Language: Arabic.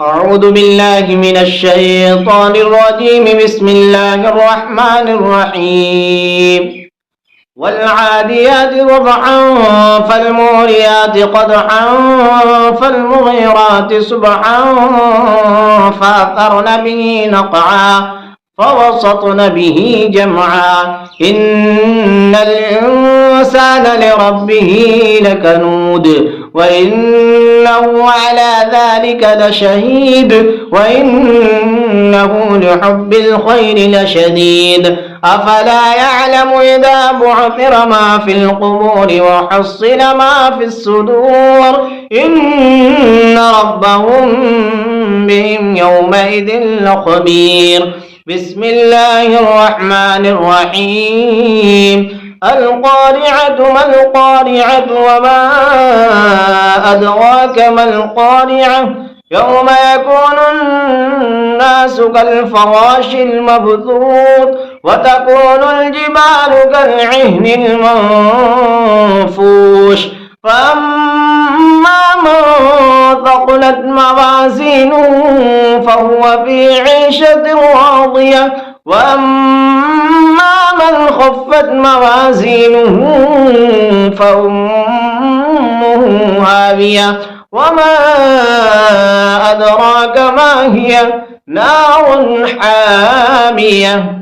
أعوذ بالله من الشيطان الرجيم. بسم الله الرحمن الرحيم. والعاديات ضبحا فالموريات قدحا فالمغيرات صبحا فأثرن به نقعا فوسطن به جمعا إن الإنسان لربه لكنود وإنه على ذلك لشهيد وإنه لحب الخير لشديد أفلا يعلم إذا بعثر ما في القبور وحصل ما في الصدور إن ربهم بهم يومئذ لخبير. بسم الله الرحمن الرحيم. القارعة ما القارعة وما أدراك ما القارعة يوم يكون الناس كالفراش المبثوث وتكون الجبال كالعهن المنفوش فأما من ثقلت موازينه فهو في عيشة راضية وأما من خفت موازينه فأمه هاوية وما أدراك ما هي نار حامية.